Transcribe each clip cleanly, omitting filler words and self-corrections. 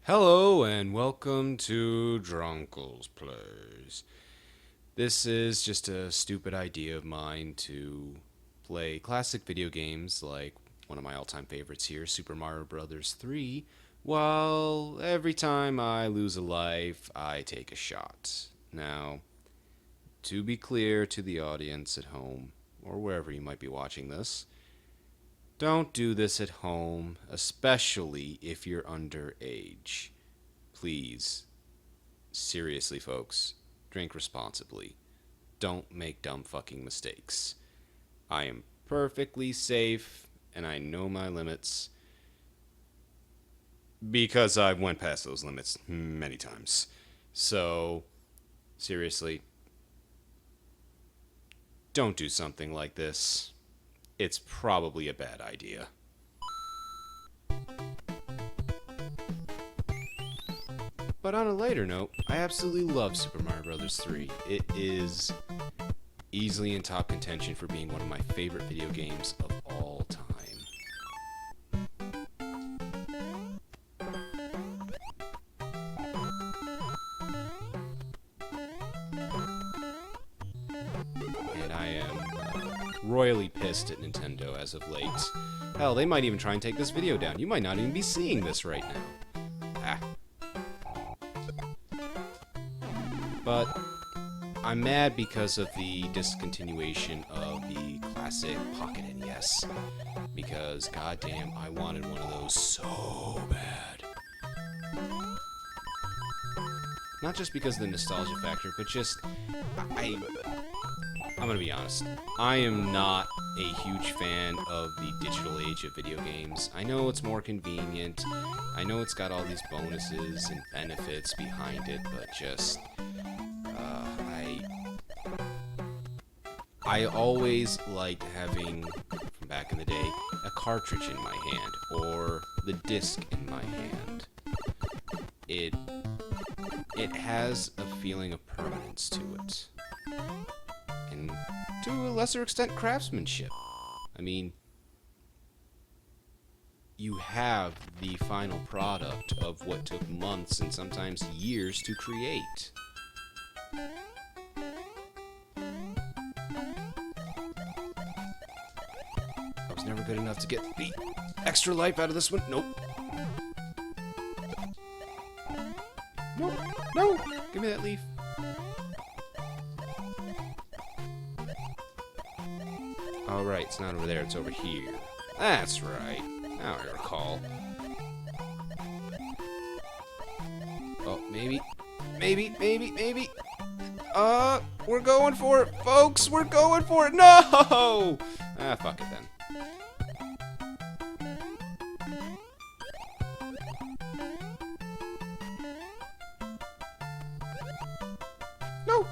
Hello and welcome to Drunkles Playz. This is just a stupid idea of mine to play classic video games like one of my all-time favorites here, Super Mario Bros. 3, while every time I lose a life, I take a shot. Now, to be clear to the audience at home, or wherever you might be watching this, don't do this at home, especially if you're underage. Please, seriously, folks, drink responsibly. Don't make dumb fucking mistakes. I am perfectly safe, and I know my limits because I went past those limits many times. So, seriously, don't do something like this. It's probably a bad idea. But on a lighter note, I absolutely love Super Mario Bros. 3. It is easily in top contention for being one of my favorite video games of all time. And I am royally pissed at Nintendo as of late. Hell, they might even try and take this video down. You might not even be seeing this right now. Ah. But I'm mad because of the discontinuation of the classic Pocket NES. Because, goddamn, I wanted one of those so bad. Not just because of the nostalgia factor, but just, I'm gonna be honest. I am not a huge fan of the digital age of video games. I know it's more convenient. I know it's got all these bonuses and benefits behind it, but just... I always liked having, from back in the day, a cartridge in my hand, or the disc in my hand. It has a feeling of permanence to it. And to a lesser extent, craftsmanship. I mean, you have the final product of what took months and sometimes years to create. Never good enough to get the extra life out of this one. Nope. Nope. No! Give me that leaf. Oh, right. It's not over there. It's over here. That's right. Now I recall. Oh, maybe. Maybe. We're going for it, folks. We're going for it. No! Ah, fuck it then. No!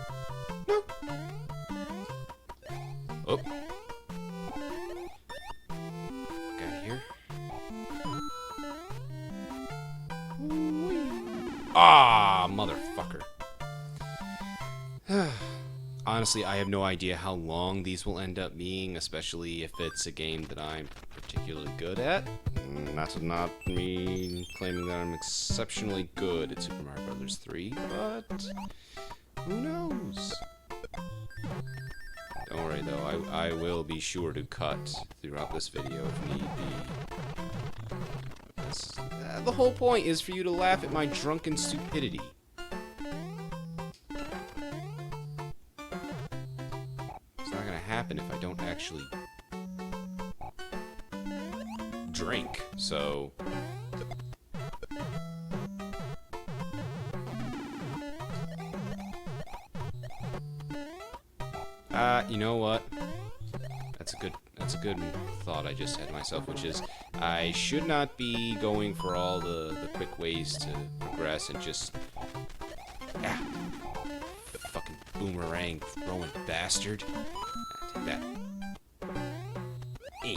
Oh. Got it here. Ah, motherfucker. Honestly, I have no idea how long these will end up being, especially if it's a game that I'm particularly good at. That's not me claiming that I'm exceptionally good at Super Mario Bros. 3, but who knows? Don't worry though, I will be sure to cut throughout this video if need be. The whole point is for you to laugh at my drunken stupidity. It's not gonna happen if I don't actually drink, so... you know what? That's a good thought I just had myself, which is I should not be going for all the quick ways to progress and just fucking boomerang throwing bastard. Take that. Hey.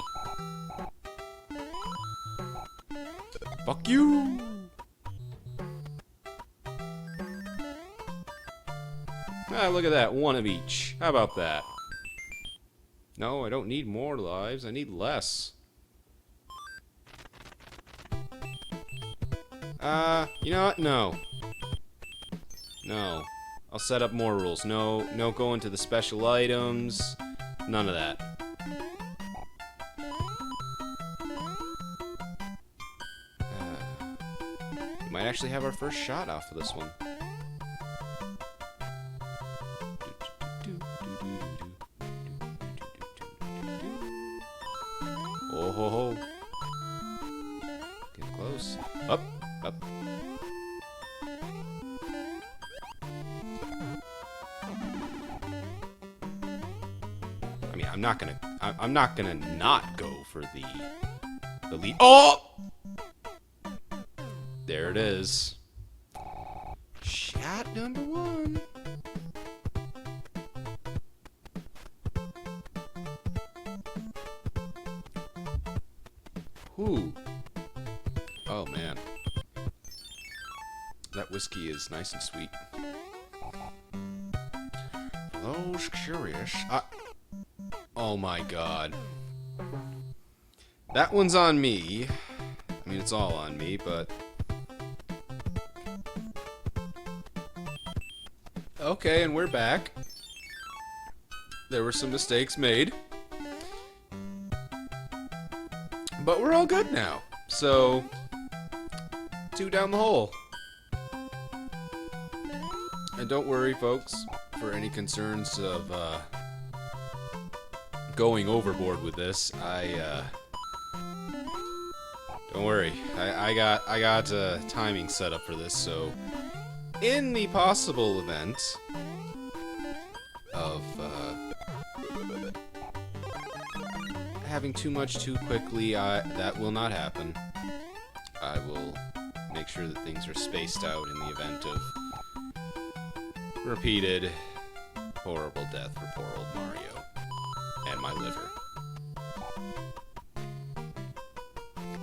Fuck you. Look at that, one of each. How about that? No, I don't need more lives, I need less. You know what? No. No. I'll set up more rules. No going to the special items. None of that. We might actually have our first shot off of this one. Oh ho ho. Get close. Up, up. I mean, I'm not gonna not go for the lead. Oh! There it is. Shot number one. Whew. Oh man. That whiskey is nice and sweet. For those curious. Oh my god. That one's on me. I mean, it's all on me, but... Okay, and we're back. There were some mistakes made. But we're all good now. So, 2 down the hole. And don't worry, folks, for any concerns of going overboard with this. Don't worry. I got timing set up for this, so in the possible event of having too much too quickly, that will not happen. I will make sure that things are spaced out in the event of repeated horrible death for poor old Mario and my liver.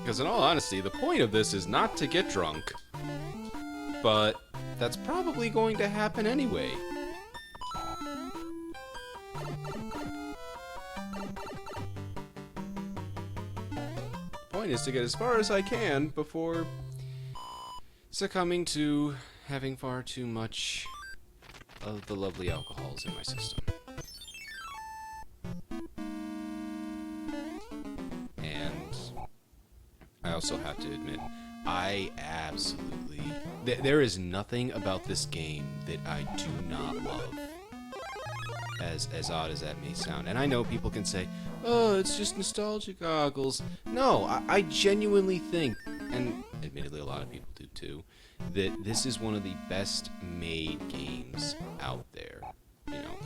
Because in all honesty, the point of this is not to get drunk, but that's probably going to happen anyway. The point is to get as far as I can before succumbing to having far too much of the lovely alcohols in my system. And I also have to admit, I absolutely... There is nothing about this game that I do not love. As odd as that may sound. And I know people can say, oh, it's just nostalgia goggles. No, I genuinely think, and admittedly a lot of people do too, that this is one of the best made games out there. You know,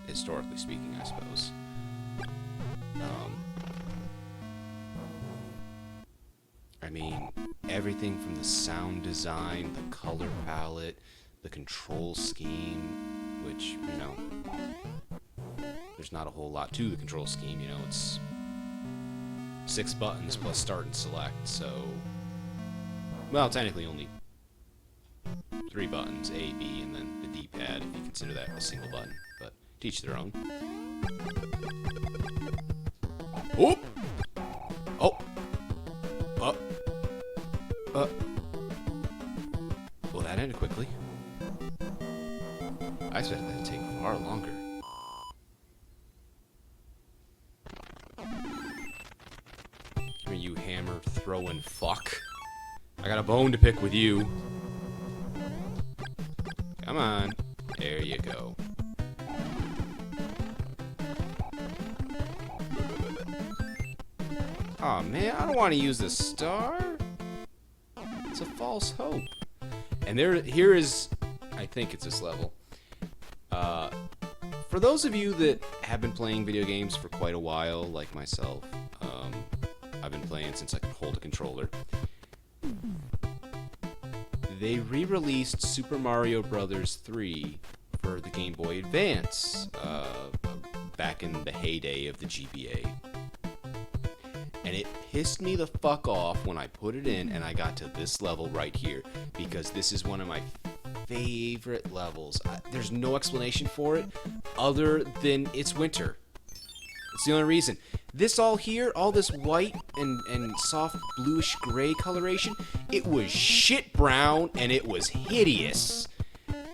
historically speaking, I suppose. I mean, everything from the sound design, the color palette, the control scheme, which, you know, there's not a whole lot to the control scheme, you know, it's 6 buttons plus start and select, so, well, technically only 3 buttons, A, B, and then the D-pad, if you consider that a single button, but to each their own. Oh! Oh! Well, that ended quickly. I expected that to take far longer. I mean, you hammer throwing fuck. I got a bone to pick with you. Come on. There you go. Aw, man, I don't want to use the star. It's a false hope. And here is, I think it's this level. For those of you that have been playing video games for quite a while, like myself, I've been playing since I could hold a controller. They re-released Super Mario Bros. 3 for the Game Boy Advance, back in the heyday of the GBA. And it pissed me the fuck off when I put it in and I got to this level right here, because this is one of my favorite levels. There's no explanation for it other than it's winter. It's the only reason. This all here, all this white and soft bluish gray coloration, it was shit brown and it was hideous.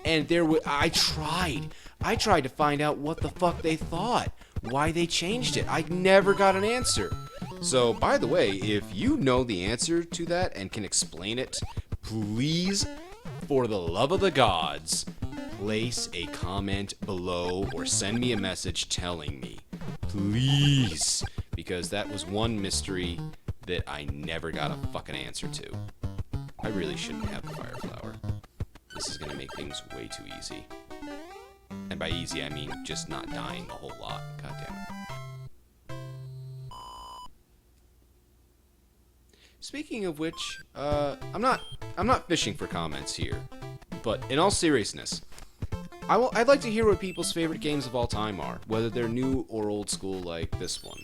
And I tried to find out what the fuck they thought, why they changed it. I never got an answer. So, by the way, if you know the answer to that and can explain it, please, for the love of the gods, place a comment below or send me a message telling me. Please. Because that was one mystery that I never got a fucking answer to. I really shouldn't have the fire flower. This is gonna make things way too easy. And by easy, I mean just not dying a whole lot. God damn it. Speaking of which, I'm not fishing for comments here. But in all seriousness, I'd like to hear what people's favorite games of all time are, whether they're new or old school like this one.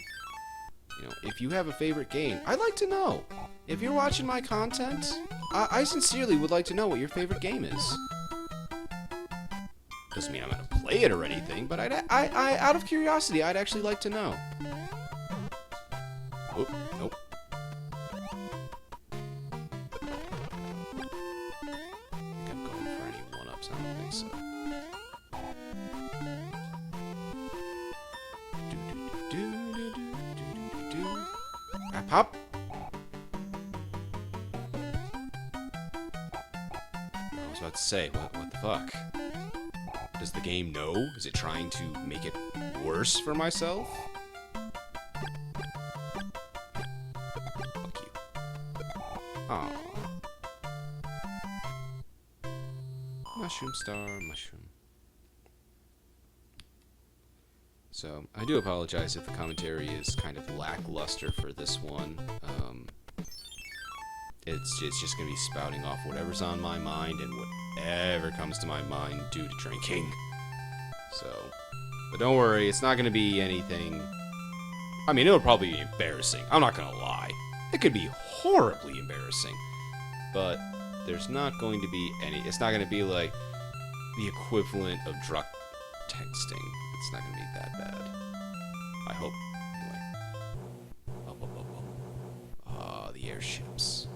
You know, if you have a favorite game, I'd like to know. If you're watching my content, I sincerely would like to know what your favorite game is. Doesn't mean I'm gonna play it or anything, but I out of curiosity, I'd actually like to know. Oh, nope. I think I'm going for any one-ups. I don't think so. Hop. I was about to say, what the fuck? Does the game know? Is it trying to make it worse for myself? Fuck you. Aww. Mushroom star, mushroom. So, I do apologize if the commentary is kind of lackluster for this one. It's just going to be spouting off whatever's on my mind and whatever comes to my mind due to drinking. So, but don't worry, it's not going to be anything... I mean, it'll probably be embarrassing. I'm not going to lie. It could be horribly embarrassing. But there's not going to be any... It's not going to be like the equivalent of drunk texting. It's not going to be that bad. I hope. Anyway. Up, up, up, up. Ah, the airships.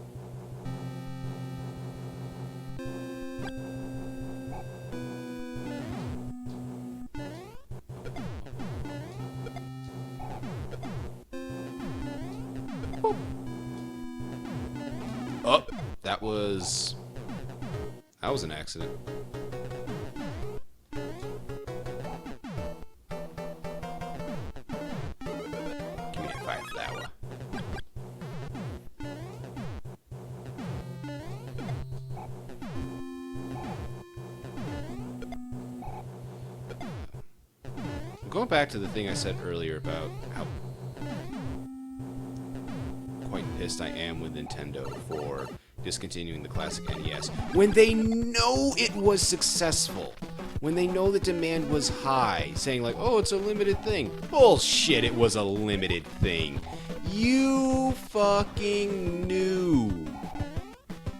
Oh, that was an accident. Going back to the thing I said earlier about how quite pissed I am with Nintendo for discontinuing the classic NES when they know it was successful, when they know the demand was high, saying like, oh, it's a limited thing. Bullshit, it was a limited thing. You fucking knew.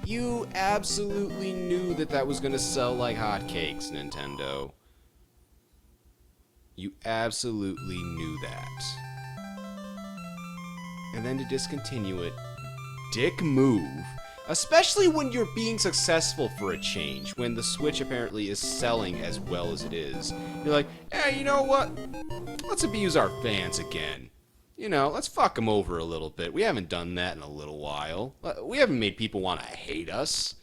You absolutely knew that was gonna sell like hotcakes, Nintendo. You absolutely knew that. And then to discontinue it, dick move. Especially when you're being successful for a change, when the Switch apparently is selling as well as it is. You're like, hey, you know what? Let's abuse our fans again. You know, let's fuck them over a little bit. We haven't done that in a little while. We haven't made people want to hate us.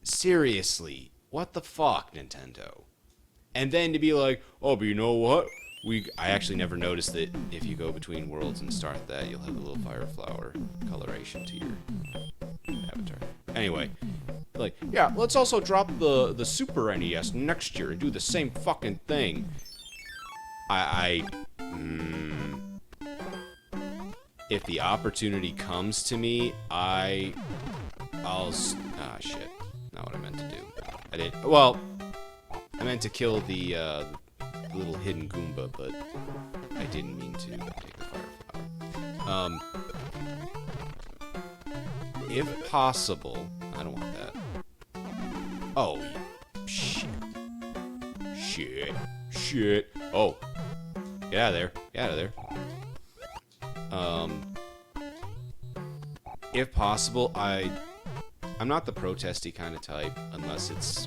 Seriously, what the fuck, Nintendo? And then to be like, oh, but you know what? I actually never noticed that if you go between worlds and start that, you'll have a little fire flower coloration to your avatar. Anyway, like, yeah, let's also drop the Super NES next year and do the same fucking thing. If the opportunity comes to me, shit. Not what I meant to do. I didn't, well... I meant to kill the little hidden Goomba, but I didn't mean to take the fire flower. If possible, I don't want that. Oh, shit. Shit. Oh. Get out of there. Get out of there. If possible, I'm not the protesty kind of type unless it's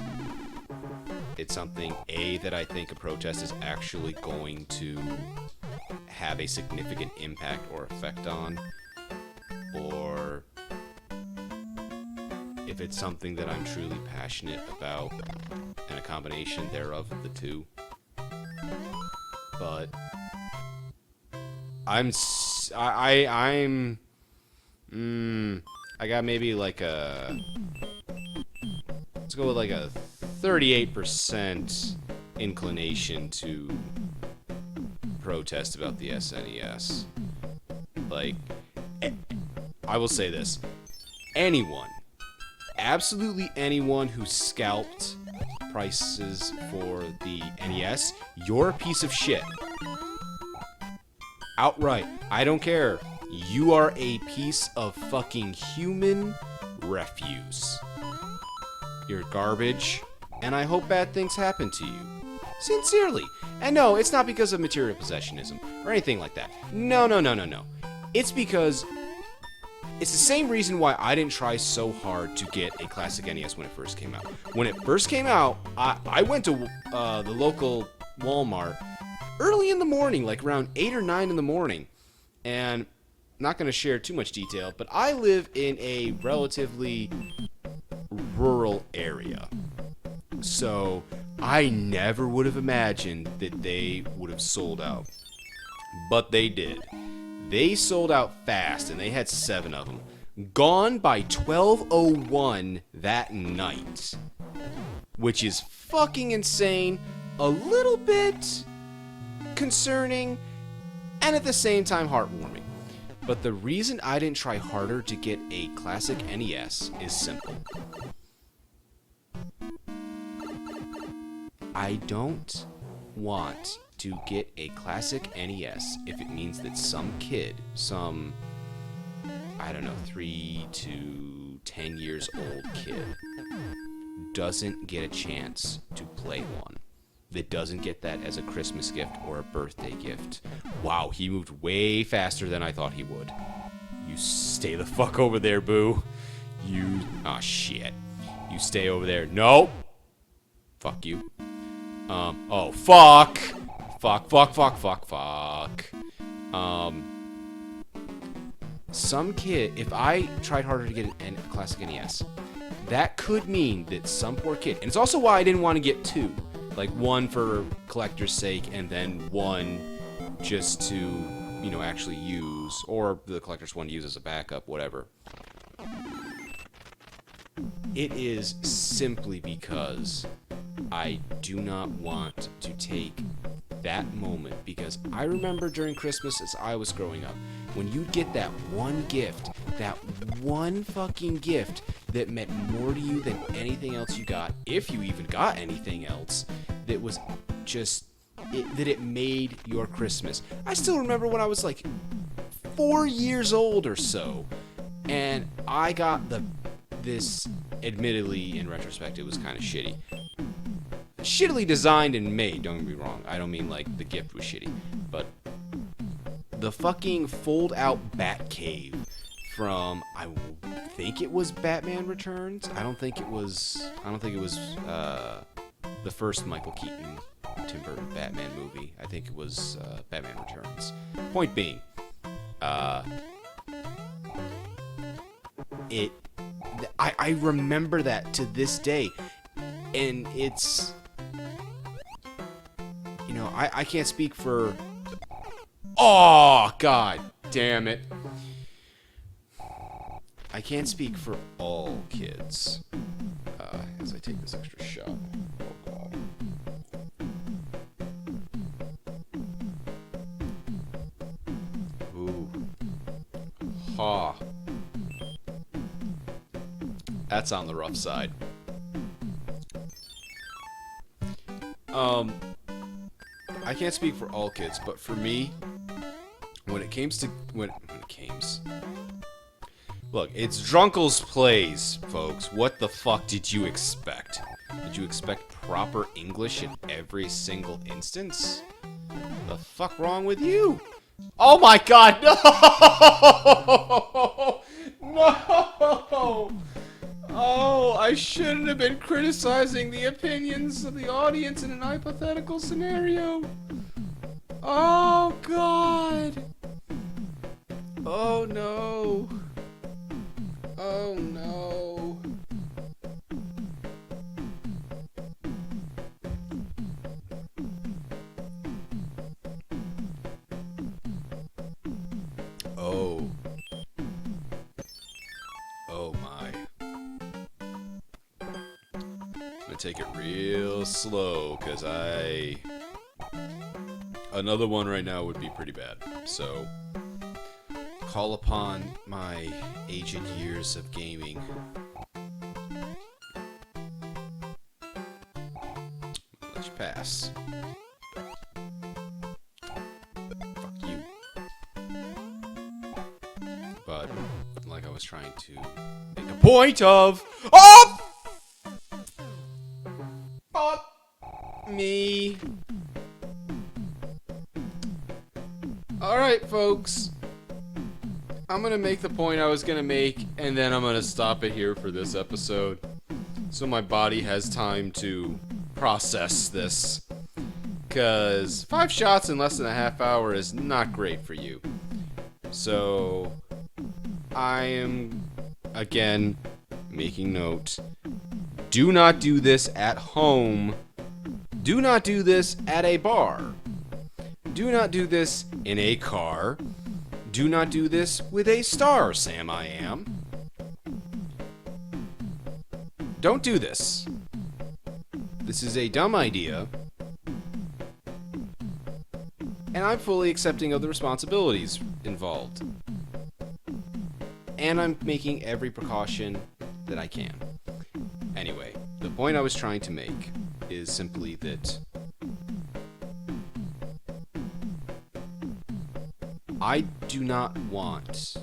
something that I think a protest is actually going to have a significant impact or effect on, or if it's something that I'm truly passionate about, and a combination thereof of the two. But I got maybe like a, let's go with like a 38% inclination to protest about the SNES. Like, I will say this. Anyone, absolutely anyone who scalped prices for the NES, you're a piece of shit. Outright. I don't care. You are a piece of fucking human refuse. You're garbage, and I hope bad things happen to you. Sincerely. And no, it's not because of material possessionism or anything like that. No. It's because it's the same reason why I didn't try so hard to get a classic NES when it first came out. When it first came out, I went to the local Walmart early in the morning, like around 8 or 9 in the morning. And I'm not going to share too much detail, but I live in a relatively rural area. So I never would have imagined that they would have sold out. But they did. They sold out fast, and they had 7 of them. Gone by 12:01 that night. Which is fucking insane, a little bit concerning, and at the same time heartwarming. But the reason I didn't try harder to get a classic NES is simple. I don't want to get a classic NES if it means that some kid, I don't know, 3 to 10 years old kid, doesn't get a chance to play one. That doesn't get that as a Christmas gift or a birthday gift. Wow, he moved way faster than I thought he would. You stay the fuck over there, boo. Oh shit. You stay over there. No. Fuck you. Oh, fuck. Fuck. Some kid, if I tried harder to get a classic NES, that could mean that some poor kid, and it's also why I didn't want to get 2. Like, 1 for collector's sake, and then 1 just to, actually use, or the collector's one to use as a backup, whatever. It is simply because I do not want to take that moment, because I remember during Christmas as I was growing up, when you'd get that one gift, that one fucking gift that meant more to you than anything else you got, if you even got anything else, that was just, that it made your Christmas. I still remember when I was like 4 years old or so, and I got this, admittedly, in retrospect, it was kind of shitty. Shittily designed and made, don't get me wrong. I don't mean like the gift was shitty, but the fucking fold-out Batcave from, I think it was Batman Returns. I don't think it was the first Michael Keaton Tim Burton Batman movie. I think it was Batman Returns. Point being, I remember that to this day, and it's, I can't speak for, oh god damn it, I can't speak for all kids as I take this extra shot. Oh god. Ooh. Ha. That's on the rough side. I can't speak for all kids, but for me, when it comes, look, it's Drunkles Playz, folks. What the fuck did you expect? Did you expect proper English in every single instance? The fuck wrong with you? Oh my god, no! No! Oh, I shouldn't have been criticizing the opinions of the audience in an hypothetical scenario. Oh god! Oh no! Oh no! Oh. Oh my. I'm gonna take it real slow, cause another one right now would be pretty bad. So, call upon my aged years of gaming. Let you pass. Fuck you. But, like I was trying to make a point of... Oh! Fuck me. Alright, folks. I'm gonna make the point I was gonna make, and then I'm gonna stop it here for this episode. So my body has time to process this. Because 5 shots in less than a half hour is not great for you. So, I am, again, making note. Do not do this at home. Do not do this at a bar. Do not do this in a car. Do not do this with a star, Sam I Am. Don't do this. This is a dumb idea. And I'm fully accepting of the responsibilities involved. And I'm making every precaution that I can. Anyway, the point I was trying to make is simply that I do not want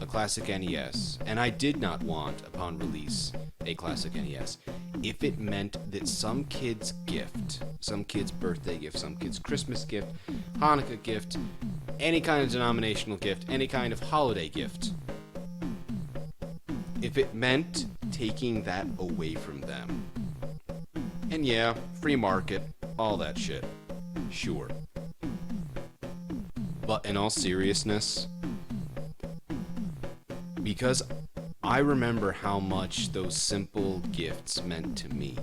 a classic NES, and I did not want, upon release, a classic NES, if it meant that some kid's gift, some kid's birthday gift, some kid's Christmas gift, Hanukkah gift, any kind of denominational gift, any kind of holiday gift, if it meant taking that away from them. And yeah, free market, all that shit. Sure. But in all seriousness, because I remember how much those simple gifts meant to me,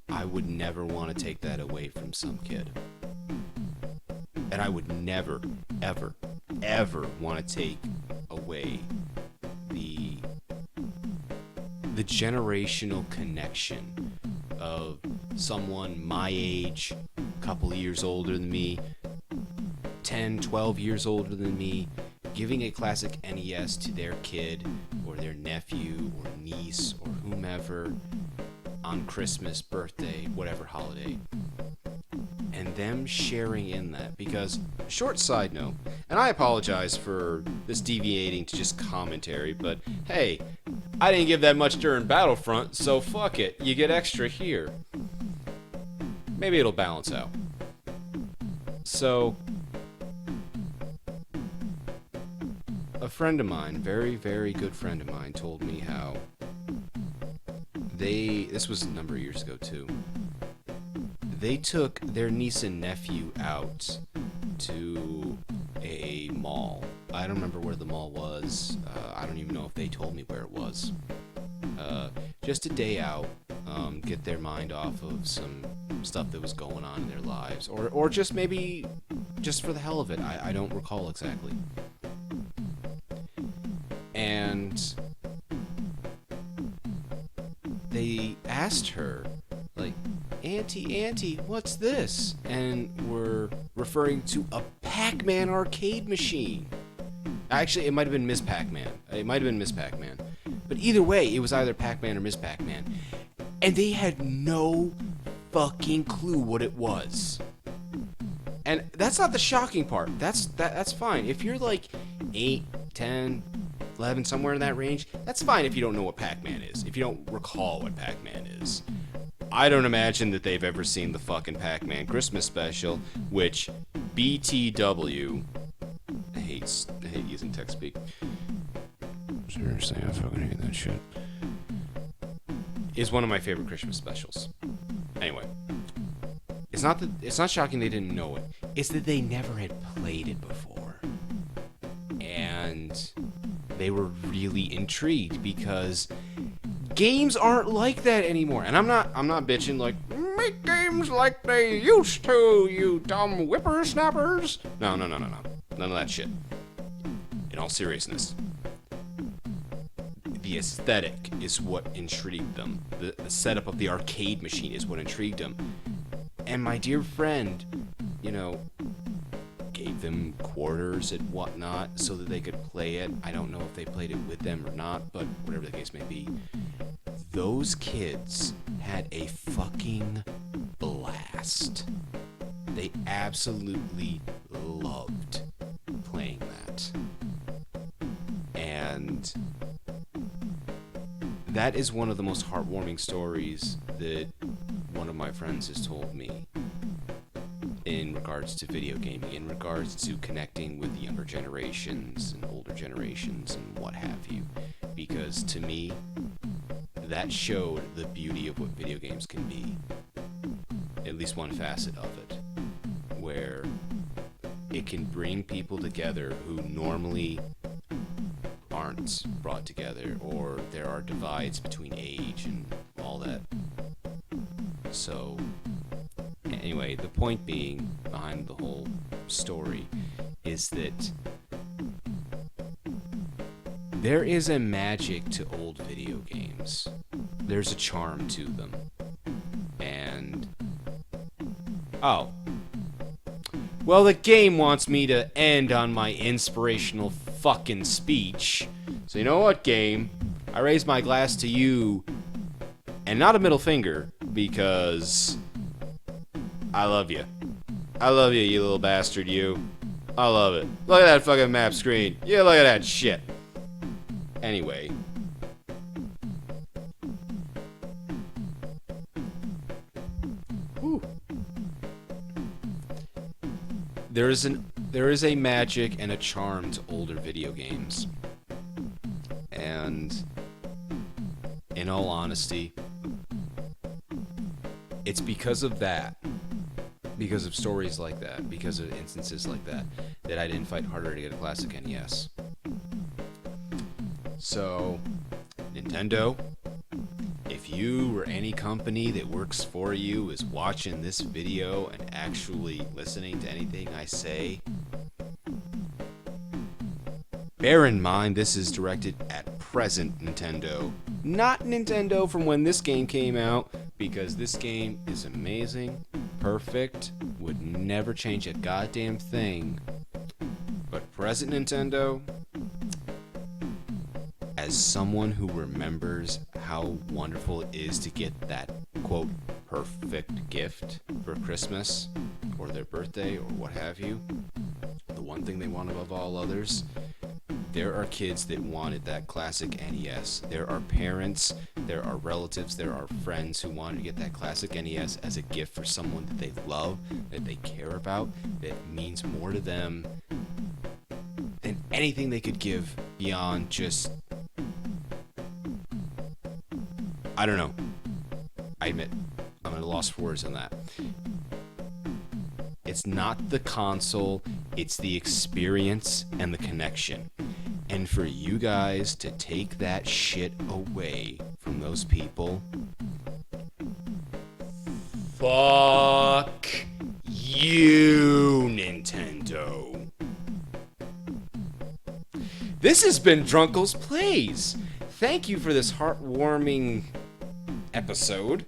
I would never want to take that away from some kid. And I would never, ever, ever want to take away the generational connection of someone my age, a couple years older than me, 10, 12 years older than me, giving a classic NES to their kid or their nephew or niece or whomever on Christmas, birthday, whatever holiday, and them sharing in that. Because, short side note, and I apologize for this deviating to just commentary, but hey, I didn't give that much during Battlefront, so fuck it, you get extra here. Maybe it'll balance out. So, a friend of mine, very, very good friend of mine, told me how this was a number of years ago too, they took their niece and nephew out to a mall. I don't remember where the mall was. I don't even know if they told me where it was. Just a day out, get their mind off of some stuff that was going on in their lives, or just maybe just for the hell of it. I don't recall exactly. And they asked her, like, Auntie, what's this? And we're referring to a Pac-Man arcade machine. Actually, it might have been Miss Pac-Man. But either way, it was either Pac-Man or Miss Pac-Man. And they had no fucking clue what it was. And that's not the shocking part. That's fine. If you're like 8, 10, 11, somewhere in that range, that's fine if you don't know what Pac-Man is. If you don't recall what Pac-Man is. I don't imagine that they've ever seen the fucking Pac-Man Christmas special, which BTW. I hate using text speak. Seriously, I fucking hate that shit. Is one of my favorite Christmas specials. Anyway, it's not shocking they didn't know it. It's that they never had played it before, and they were really intrigued because games aren't like that anymore. And I'm not bitching like make games like they used to, you dumb whippersnappers. No. None of that shit. In all seriousness, the aesthetic is what intrigued them. The setup of the arcade machine is what intrigued them. And my dear friend, gave them quarters and whatnot so that they could play it. I don't know if they played it with them or not, but whatever the case may be, those kids had a fucking blast. They absolutely loved playing that. And that is one of the most heartwarming stories that one of my friends has told me in regards to video gaming, in regards to connecting with younger generations and older generations and what have you. Because to me, that showed the beauty of what video games can be. At least one facet of it, where it can bring people together who normally aren't brought together, or there are divides between age and all that. So, anyway, the point being behind the whole story is that there is a magic to old video games. There's a charm to them. And oh, well, the game wants me to end on my inspirational fucking speech. So you know what, game? I raise my glass to you, and not a middle finger, because I love you. I love you, you little bastard, you. I love it. Look at that fucking map screen. Yeah, look at that shit. Anyway. Whew. There is a magic and a charm to older video games. And in all honesty, it's because of that, because of stories like that, because of instances like that, that I didn't fight harder to get a classic NES. So, Nintendo, if you or any company that works for you is watching this video and actually listening to anything I say, bear in mind this is directed at present Nintendo, not Nintendo from when this game came out, because this game is amazing, perfect, would never change a goddamn thing. But present Nintendo, as someone who remembers how wonderful it is to get that, quote, perfect gift for Christmas or their birthday or what have you, the one thing they want above all others, there are kids that wanted that classic NES. There are parents, there are relatives, there are friends who wanted to get that classic NES as a gift for someone that they love, that they care about, that means more to them than anything they could give beyond just, I don't know. I admit, I'm at a loss for words on that. It's not the console, it's the experience and the connection. And for you guys to take that shit away from those people, fuck you, Nintendo. This has been Drunkles Playz. Thank you for this heartwarming episode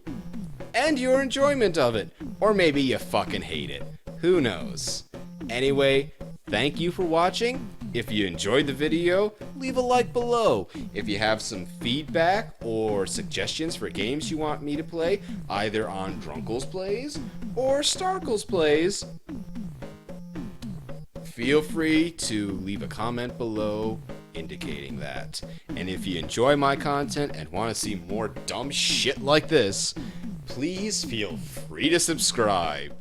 and your enjoyment of it. Or maybe you fucking hate it. Who knows? Anyway, thank you for watching. If you enjoyed the video, leave a like below. If you have some feedback or suggestions for games you want me to play, either on Drunkles Playz or Starkles Playz, feel free to leave a comment below indicating that. And if you enjoy my content and want to see more dumb shit like this, please feel free to subscribe.